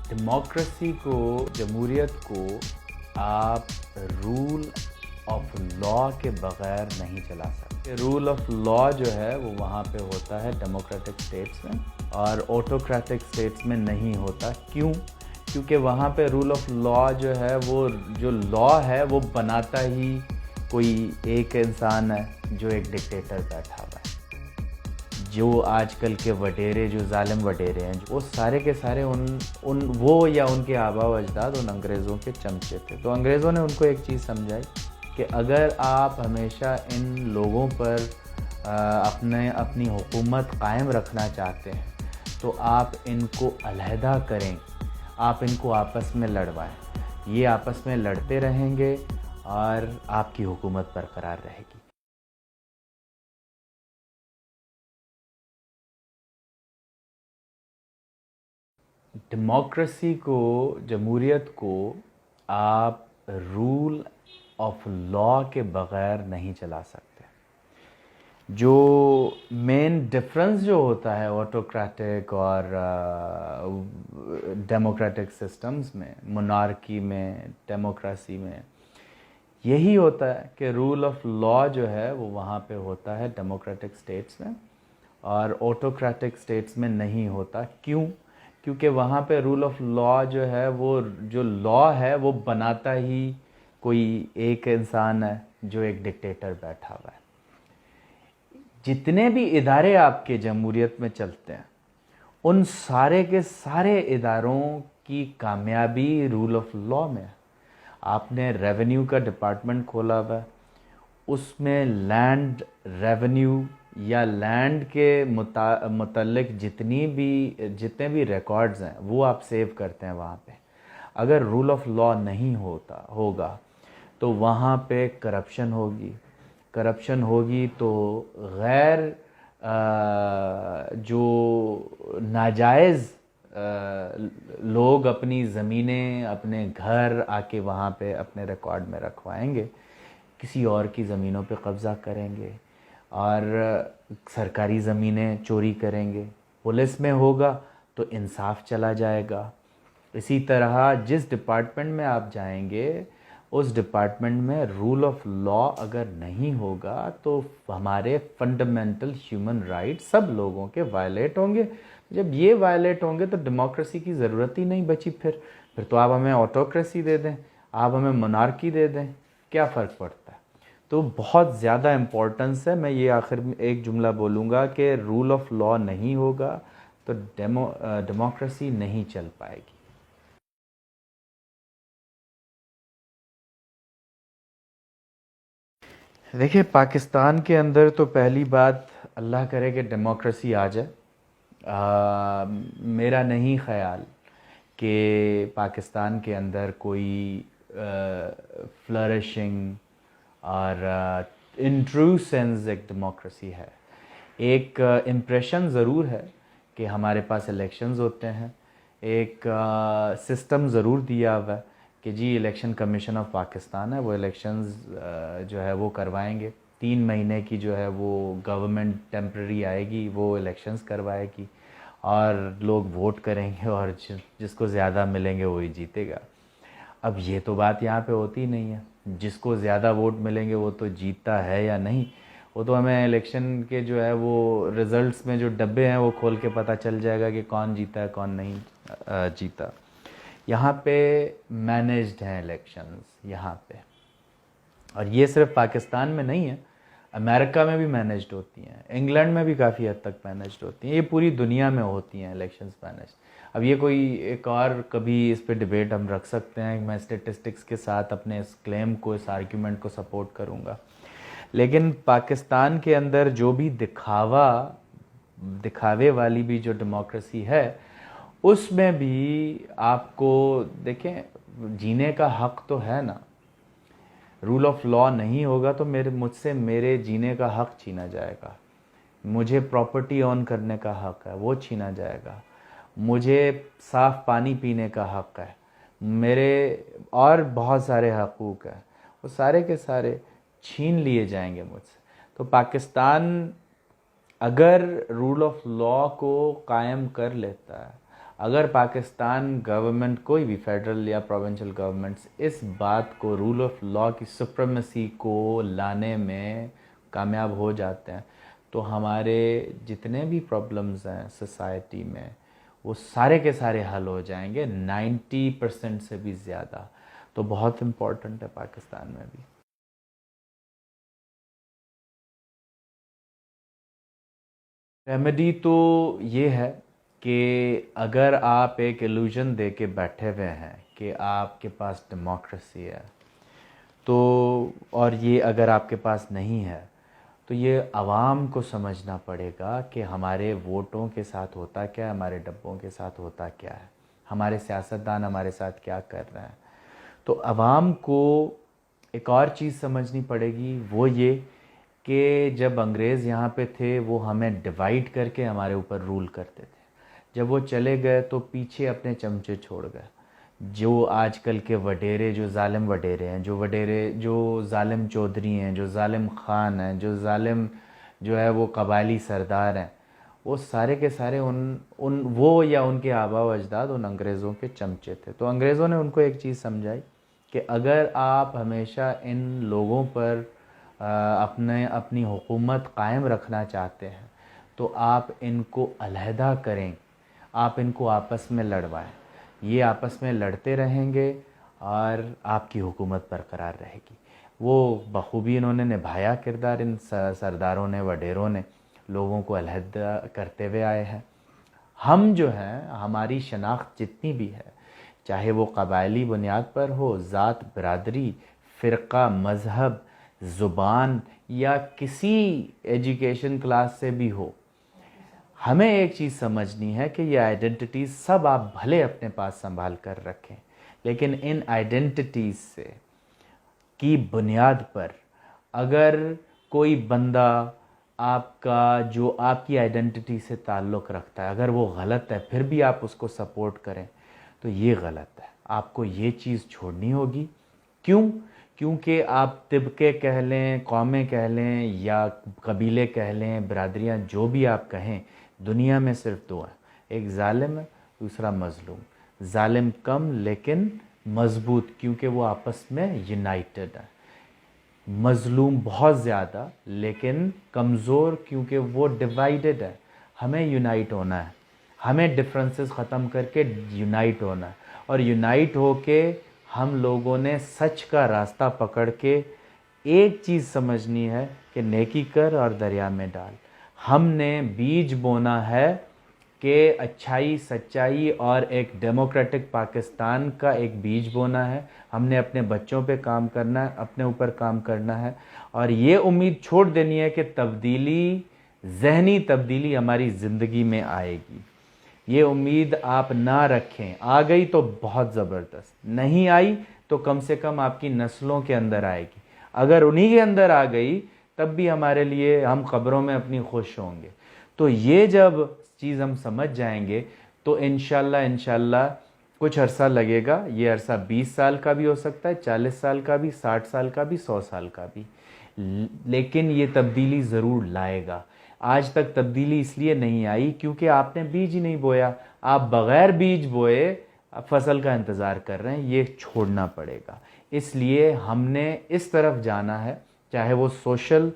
Democracy को, जमहूरियत को आप रूल ऑफ लॉ के बगैर नहीं चला सकते। रूल ऑफ लॉ जो है वो वहाँ पे होता है डेमोक्रेटिक स्टेट्स में, और ऑटोक्रेटिक स्टेट्स में नहीं होता। क्यों? क्योंकि वहाँ पे रूल ऑफ लॉ जो है, वो जो लॉ है वो बनाता ही कोई एक इंसान है जो एक डिक्टेटर बैठा हुआ है। जो आजकल के वडेरे, जो जालिम वडेरे हैं, वो सारे के सारे वो या उनके आबा व अजदाद उन अंग्रेज़ों के चमचे थे। तो अंग्रेज़ों ने उनको एक चीज़ समझाई कि अगर आप हमेशा इन लोगों पर अपनी हुकूमत कायम रखना चाहते हैं तो आप इनको अलहदा करें, आप इनको आपस में लड़वाएं। ये आपस में लड़ते रहेंगे और आपकी हुकूमत बरकरार रहेगी। डेमोक्रेसी को, जमहूरियत को आप रूल ऑफ लॉ के बगैर नहीं चला सकते। जो मेन डिफरेंस जो होता है ऑटोक्रेटिक और डेमोक्रेटिक सिस्टम्स में, मोनार्की में, डेमोक्रेसी में, यही होता है कि रूल ऑफ लॉ जो है वो वहाँ पे होता है डेमोक्रेटिक स्टेट्स में, और ऑटोक्रेटिक स्टेट्स में नहीं होता। क्यों? क्योंकि वहाँ पे रूल ऑफ लॉ जो है, वो जो लॉ है वो बनाता ही कोई एक इंसान है जो एक डिक्टेटर बैठा हुआ है। जितने भी इदारे आपके जमहूरियत में चलते हैं, उन सारे के सारे इदारों की कामयाबी रूल ऑफ लॉ में है। आपने रेवेन्यू का डिपार्टमेंट खोला हुआ है, उसमें लैंड रेवेन्यू या लैंड के मुतालिक जितने भी रिकॉर्ड्स हैं वो आप सेव करते हैं वहाँ पे। अगर रूल ऑफ लॉ नहीं होगा तो वहाँ पे करप्शन होगी तो गैर जो नाजायज़ लोग अपनी ज़मीनें, अपने घर आके वहाँ पे अपने रिकॉर्ड में रखवाएंगे, किसी और की ज़मीनों पे कब्ज़ा करेंगे और सरकारी ज़मीनें चोरी करेंगे। पुलिस में होगा तो इंसाफ चला जाएगा। इसी तरह जिस डिपार्टमेंट में आप जाएंगे, उस डिपार्टमेंट में रूल ऑफ लॉ अगर नहीं होगा तो हमारे फंडामेंटल ह्यूमन राइट्स सब लोगों के वायलेट होंगे। जब ये वायलेट होंगे तो डेमोक्रेसी की ज़रूरत ही नहीं बची। फिर तो आप हमें ऑटोक्रेसी दे दें, आप हमें मोनार्की दे दें, क्या फ़र्क पड़ता है? तो बहुत ज़्यादा इम्पोर्टेंस है। मैं ये आखिर में एक जुमला बोलूँगा कि रूल ऑफ लॉ नहीं होगा तो डेमोक्रेसी नहीं चल पाएगी। देखिए, पाकिस्तान के अंदर तो पहली बात, अल्लाह करे कि डेमोक्रेसी आ जाए। मेरा नहीं ख़याल कि पाकिस्तान के अंदर कोई फ्लरिशिंग और इन ट्रू सेंस एक डेमोक्रेसी है। एक इम्प्रेशन ज़रूर है कि हमारे पास इलेक्शंस होते हैं, एक सिस्टम ज़रूर दिया हुआ है कि जी इलेक्शन कमीशन ऑफ पाकिस्तान है, वो इलेक्शंस जो है वो करवाएंगे। 3 महीने की जो है वो गवर्नमेंट टेम्प्रेरी आएगी, वो इलेक्शंस करवाएगी और लोग वोट करेंगे और जिसको ज़्यादा मिलेंगे वही जीतेगा। अब ये तो बात यहाँ पे होती नहीं है। जिसको ज़्यादा वोट मिलेंगे वो तो जीतता है या नहीं, वो तो हमें इलेक्शन के जो है वो रिज़ल्ट्स में जो डब्बे हैं वो खोल के पता चल जाएगा कि कौन जीता है कौन नहीं जीता। यहाँ पे मैनेज्ड हैं इलेक्शंस यहाँ पे, और ये सिर्फ पाकिस्तान में नहीं है, अमेरिका में भी मैनेज्ड होती हैं, इंग्लैंड में भी काफ़ी हद तक मैनेज्ड होती हैं, ये पूरी दुनिया में होती हैं इलेक्शंस मैनेज्ड। अब ये कोई एक और कभी इस पे डिबेट हम रख सकते हैं, मैं स्टेटिस्टिक्स के साथ अपने इस क्लेम को, इस आर्ग्यूमेंट को सपोर्ट करूँगा। लेकिन पाकिस्तान के अंदर जो भी दिखावे वाली भी जो डेमोक्रेसी है, उसमें भी आपको देखें, जीने का हक तो है ना। रूल ऑफ लॉ नहीं होगा तो मुझसे मेरे जीने का हक छीना जाएगा, मुझे प्रॉपर्टी ऑन करने का हक है वो छीना जाएगा, मुझे साफ़ पानी पीने का हक है, मेरे और बहुत सारे हकूक़ हैं, वो सारे के सारे छीन लिए जाएंगे मुझसे। तो पाकिस्तान अगर रूल ऑफ लॉ को कायम कर लेता है अगर पाकिस्तान गवर्नमेंट, कोई भी फेडरल या प्रोविंशियल गवर्नमेंट्स इस बात को, रूल ऑफ लॉ की सुप्रीमेसी को लाने में कामयाब हो जाते हैं, तो हमारे जितने भी प्रॉब्लम्स हैं सोसाइटी में वो सारे के सारे हल हो जाएंगे, 90% से भी ज़्यादा। तो बहुत इम्पोर्टेंट है पाकिस्तान में भी। रेमेडी तो ये है कि अगर आप एक इल्यूजन दे के बैठे हुए हैं कि आपके पास डेमोक्रेसी है, तो और ये अगर आपके पास नहीं है, तो ये आवाम को समझना पड़ेगा कि हमारे वोटों के साथ होता क्या है, हमारे डब्बों के साथ होता क्या है, हमारे सियासतदान हमारे साथ क्या कर रहे हैं। तो आवाम को एक और चीज़ समझनी पड़ेगी, वो ये कि जब अंग्रेज़ यहाँ पे थे वो हमें डिवाइड करके हमारे ऊपर रूल करते थे। जब वो चले गए तो पीछे अपने चमचे छोड़ गए। जो आजकल के वडेरे, जो जालिम वडेरे हैं, जो जालिम चौधरी हैं, जो जालिम ख़ान हैं, जो जालिम जो है वो कबायली सरदार हैं, वो सारे के सारे वो या उनके आबा व अजदाद उन अंग्रेज़ों के चमचे थे। तो अंग्रेज़ों ने उनको एक चीज़ समझाई कि अगर आप हमेशा इन लोगों पर अपनी हुकूमत कायम रखना चाहते हैं तो आप इनको अलहदा करें, आप इनको आपस में लड़वाएं। ये आपस में लड़ते रहेंगे और आपकी हुकूमत बरकरार रहेगी। वो बखूबी इन्होंने निभाया किरदार, इन सरदारों ने, वडेरों ने लोगों को अलहदा करते हुए आए हैं। हम जो हैं, हमारी शनाख्त जितनी भी है, चाहे वो कबायली बुनियाद पर हो, ज़ात, बरादरी, फ़िरका, मज़हब, ज़ुबान या किसी एजुकेशन क्लास से भी हो, हमें एक चीज़ समझनी है कि ये आइडेंटिटीज़ सब आप भले अपने पास संभाल कर रखें, लेकिन इन आइडेंटिटीज़ से की बुनियाद पर अगर कोई बंदा आपका, जो आपकी आइडेंटिटी से ताल्लुक़ रखता है, अगर वो गलत है फिर भी आप उसको सपोर्ट करें, तो ये गलत है। आपको ये चीज़ छोड़नी होगी। क्यों? क्योंकि आप तिबके कह लें, कौमें कह लें या कबीले कह लें, बरादरियाँ जो भी आप कहें, दुनिया में सिर्फ दो हैं, एक ज़ालिम है, दूसरा मज़लूम। ज़ालिम कम लेकिन मज़बूत, क्योंकि वो आपस में यूनाइटेड है। मज़लूम बहुत ज़्यादा लेकिन कमज़ोर, क्योंकि वो डिवाइडेड है। हमें यूनाइट होना है, हमें डिफरेंसेस ख़त्म करके यूनाइट होना है, और यूनाइट होके हम लोगों ने सच का रास्ता पकड़ के एक चीज़ समझनी है कि नेकी कर और दरिया में डाल। हमने बीज बोना है कि अच्छाई, सच्चाई और एक डेमोक्रेटिक पाकिस्तान का एक बीज बोना है। हमने अपने बच्चों पे काम करना है, अपने ऊपर काम करना है, और ये उम्मीद छोड़ देनी है कि तब्दीली, ज़हनी तब्दीली हमारी ज़िंदगी में आएगी। ये उम्मीद आप ना रखें। आ गई तो बहुत ज़बरदस्त, नहीं आई तो कम से कम आपकी नस्लों के अंदर आएगी। अगर उन्हीं के अंदर आ गई तब भी हमारे लिए, हम क़ब्रों में अपनी खुश होंगे। तो ये जब चीज़ हम समझ जाएंगे तो इंशाल्लाह कुछ अरसा लगेगा। ये अरसा 20 साल का भी हो सकता है, 40 साल का भी, 60 साल का भी, 100 साल का भी, लेकिन ये तब्दीली ज़रूर लाएगा। आज तक तब्दीली इसलिए नहीं आई क्योंकि आपने बीज ही नहीं बोया। आप बग़ैर बीज बोए फसल का इंतज़ार कर रहे हैं, ये छोड़ना पड़ेगा। इसलिए हमने इस तरफ जाना है, चाहे वो सोशल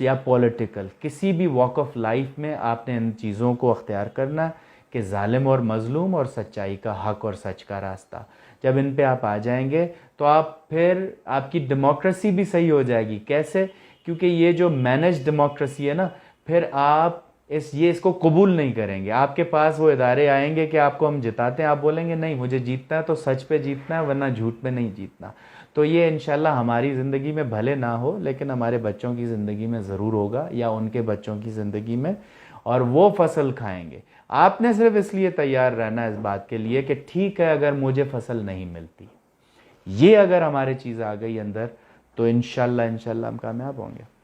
या पॉलिटिकल, किसी भी वॉक ऑफ लाइफ में आपने इन चीज़ों को अख्तियार करना है कि ज़ालिम और मज़लूम और सच्चाई का, हक़ और सच का रास्ता। जब इन पे आप आ जाएंगे तो आप फिर, आपकी डेमोक्रेसी भी सही हो जाएगी। कैसे? क्योंकि ये जो मैनेज डेमोक्रेसी है ना, फिर आप इसको कबूल नहीं करेंगे। आपके पास वो इदारे आएंगे कि आपको हम जिताते हैं, आप बोलेंगे नहीं, मुझे जीतना है तो सच पे जीतना है, वरना झूठ पे नहीं जीतना। तो ये इंशाल्लाह हमारी ज़िंदगी में भले ना हो, लेकिन हमारे बच्चों की ज़िंदगी में ज़रूर होगा, या उनके बच्चों की ज़िंदगी में, और वो फसल खाएंगे। आपने सिर्फ इसलिए तैयार रहना है इस बात के लिए कि ठीक है, अगर मुझे फसल नहीं मिलती, ये अगर हमारे चीज़ आ गई अंदर, तो इंशाल्लाह हम कामयाब होंगे।